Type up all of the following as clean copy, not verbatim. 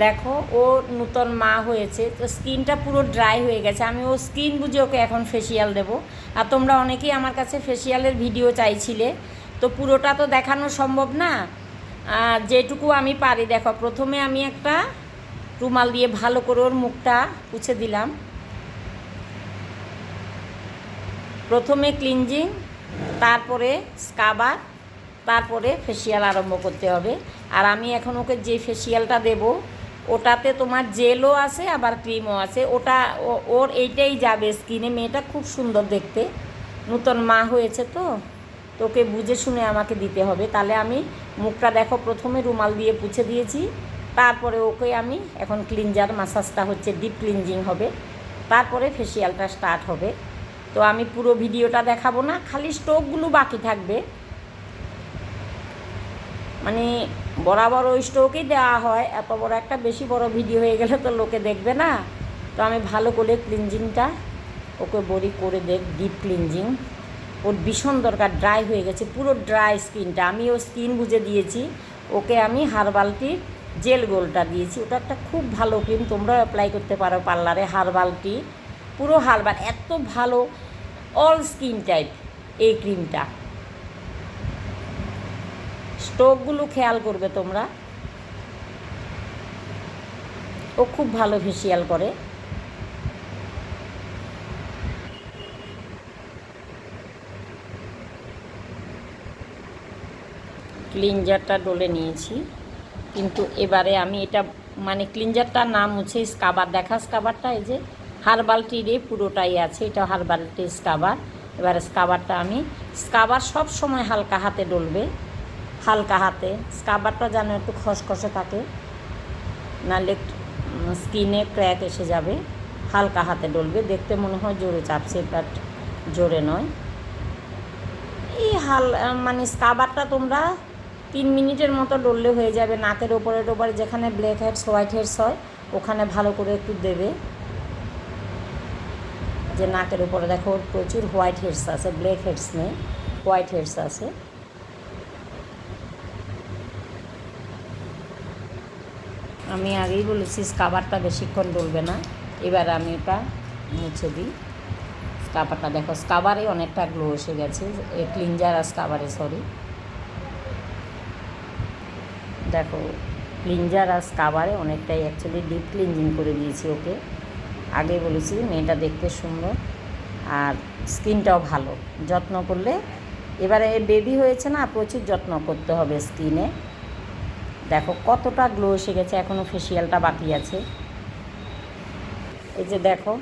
দেখো ও নূতন মা হয়েছে, তো স্কিনটা পুরো ড্রাই হয়ে গেছে। আমি ও স্কিন বুঝে ওকে এখন ফেসিয়াল দেবো। আর তোমরা অনেকেই আমার কাছে ফেসিয়ালের ভিডিও চাইছিলে, তো পুরোটা তো দেখানো সম্ভব না। যেটুকু আমি পারি, দেখো প্রথমে আমি একটা রুমাল দিয়ে ভালো করে ওর মুখটা পুছে দিলাম। প্রথমে ক্লিনজিং, তারপরে স্কাবার, তারপরে ফেসিয়াল আরম্ভ করতে হবে। আর আমি এখন ওকে যে ফেসিয়ালটা দেব ওটাতে তোমার জেলও আছে আবার ক্রিমও আছে। ওটা ওর এইটাই যাবে স্কিনে। মেয়েটা খুব সুন্দর দেখতে, নূতন মা হয়েছে, তো তোকে বুঝে শুনে আমাকে দিতে হবে। তাহলে আমি মুখটা দেখো প্রথমে রুমাল দিয়ে পুছে দিয়েছি, তারপরে ওকে আমি এখন ক্লিনজার মাসাজটা হচ্ছে ডিপ ক্লিনজিং হবে, তারপরে ফেসিয়ালটা স্টার্ট হবে। তো আমি পুরো ভিডিওটা দেখাবো না, খালি স্ট্রোকগুলো বাকি থাকবে। মানে বরাবর ওই স্ট্রোকই দেওয়া হয়, এত বড় একটা বেশি বড় ভিডিও হয়ে গেলে তো লোকে দেখবে না। তো আমি ভালো করে ক্লিনজিংটা ওকে বড়ি করে ডিপ ক্লিনজিং। ওর ভীষণ দরকার, ড্রাই হয়ে গেছে পুরো ড্রাই স্কিনটা। আমি ওর স্কিন বুঝে দিয়েছি, ওকে আমি হার্বালটির জেল গোলটা দিয়েছি। ওটা একটা খুব ভালো ক্রিম, তোমরাও অ্যাপ্লাই করতে পারো পার্লারে। হার্বালটি পুরো হার্বাল, এত ভালো অল স্কিন টাইপ এই ক্রিমটা। স্ট্রোকগুলো খেয়াল করবে তোমরা, ও খুব ভালো ফেসিয়াল করে। ক্লিনজারটা ডলে নিয়েছি, কিন্তু এবারে আমি এটা মানে ক্লিনজারটার নাম হচ্ছে স্কাবার। দেখা স্কাবারটা এই যে হার্বালটিরে পুরোটাই আছে, এটা হার্বালটি স্কাবার। এবারে স্কাবারটা আমি স্কাবার সব সময় হালকা হাতে ডলবে, হালকা হাতে। স্কাবারটা যেন একটু খসখসে থাকে, নাহলে স্কিনে ক্র্যাক এসে যাবে। হালকা হাতে ডলবে, দেখতে মনে হয় জোরে চাপছে, বাট জোরে নয়। এই মানে স্কাবারটা তোমরা 3 মিনিটের মতো ডললে হয়ে যাবে। নাকের ওপরে যেখানে ব্ল্যাক হেডস হোয়াইট হেডস হয় ওখানে ভালো করে একটু দেবে। যে নাকের উপরে দেখো প্রচুর হোয়াইট হেডস আছে, ব্ল্যাক হেডস নেই, হোয়াইট হেডস আছে। আমি আগেই বলেছি স্কাবারটা বেশিক্ষণ ডলবে না। এবার আমি এটা মুছে দিই। স্কাবারটা দেখো, স্কাবারে অনেকটা গ্লো এসে গেছে, ক্লিনজার আর স্কাবারে, সরি। দেখো ক্লিনজার আর স্কাবারে অনেকটাই অ্যাকচুয়ালি ডিপ ক্লিনজিং করে দিয়েছি ওকে। আগে বলেছি মেয়েটা দেখতে সুন্দর আর স্কিনটাও ভালো, যত্ন করলে। এবারে বেবি হয়েছে না, প্রচুর যত্ন করতে হবে স্কিনে। দেখো কতটা গ্লো এসে গেছে, এখনও ফেসিয়ালটা বাকি আছে। এই যে দেখো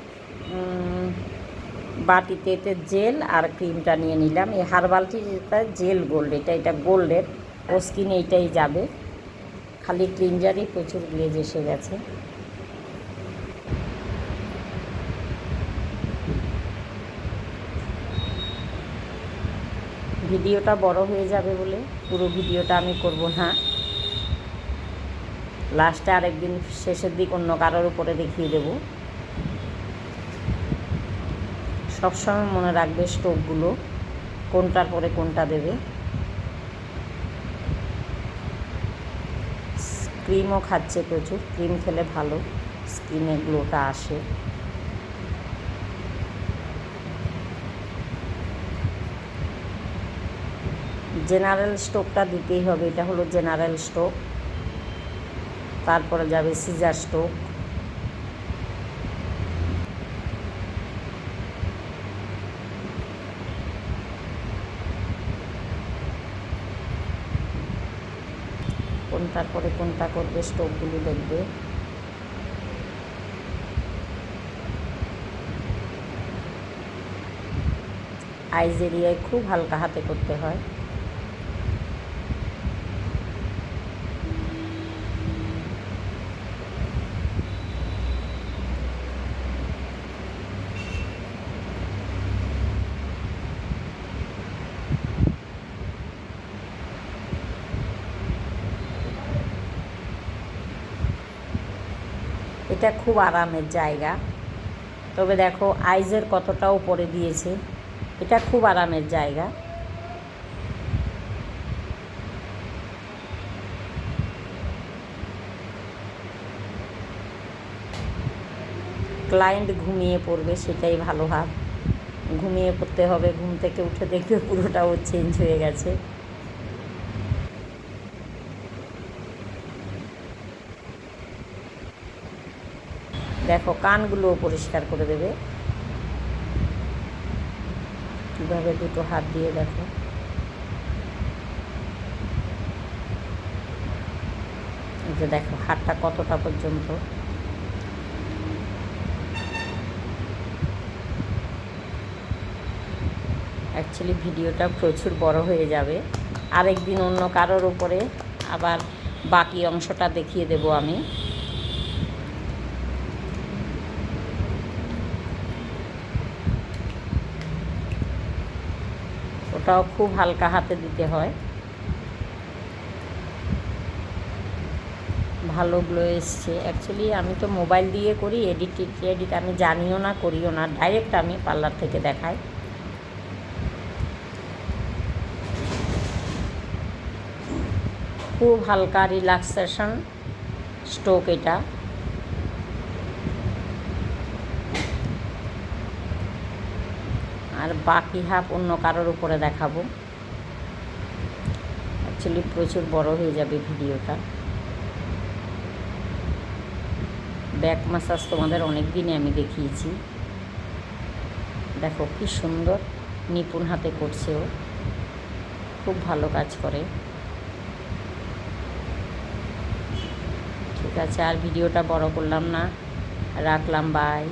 বাটিতে এতে জেল আর ক্রিমটা নিয়ে নিলাম। এই হার্বালটি যেটা জেল গোল্ড, এটা গোল্ডের, ও স্কিনে এইটাই যাবে। খালি ক্লিনজারই প্রচুর গ্লেজ এসে গেছে। ভিডিওটা বড় হয়ে যাবে বলে পুরো ভিডিওটা আমি করব না, লাস্টে আরেকদিন শেষের দিক অন্য কারোর উপরে দেখিয়ে দেব। সবসময় মনে রাখবে স্ট্রোকগুলো কোনটার পরে কোনটা দেবে। ক্রিমও খাচ্ছে প্রচুর, ক্রিম খেলে ভালো স্কিনে গ্লোটা আসে। জেনারেল স্ট্রোকটা দিতেই হবে, এটা হলো জেনারেল স্ট্রোক। তারপরে যাবে সিজার স্ট্রোক। কোনটার পরে কোনটা করবে স্ট্রোকগুলো দেখবে। আইজ এরিয়ায় খুব হালকা হাতে করতে হয়। এটা খুব আরামের জায়গা, তবে দেখো আইজের কতটা উপরে দিয়েছে। এটা খুব আরামের জায়গা। ক্লায়েন্ট ঘুমিয়ে পড়বে, সেটাই ভালো ভাব। ঘুমিয়ে পড়তে হবে, ঘুম থেকে উঠে দেখবে পুরোটা ওর চেঞ্জ হয়ে গেছে। দেখো কানগুলোও পরিষ্কার করে দেবে কীভাবে, দুটো হাত দিয়ে দেখো। এই যে দেখো হাতটা কতটা পর্যন্ত। অ্যাকচুয়ালি ভিডিওটা প্রচুর বড় হয়ে যাবে, আরেকদিন অন্য কারোর উপরে আবার বাকি অংশটা দেখিয়ে দেব আমি। ওটাও খুব হালকা হাতে দিতে হয়। ভালো গ্লো এসছে। অ্যাকচুয়ালি আমি তো মোবাইল দিয়ে করি, এডিট আমি জানিও না, করিও না, ডাইরেক্ট আমি পার্লার থেকে দেখাই। খুব হালকা রিল্যাক্সেশন স্ট্রোক এটা। আর বাকি হাফ অন্য কারোর উপরে দেখাবো। অ্যাকচুয়ালি প্রচুর বড় হয়ে যাবে ভিডিওটা। ব্যাক ম্যাসাজ তোমাদের অনেক দিনে আমি দেখিয়েছি। দেখো কি সুন্দর নিপুণ হাতে করছে ও, খুব ভালো কাজ করে। ঠিক আছে, আর ভিডিওটা বড় করলাম না, রাখলাম, বাই।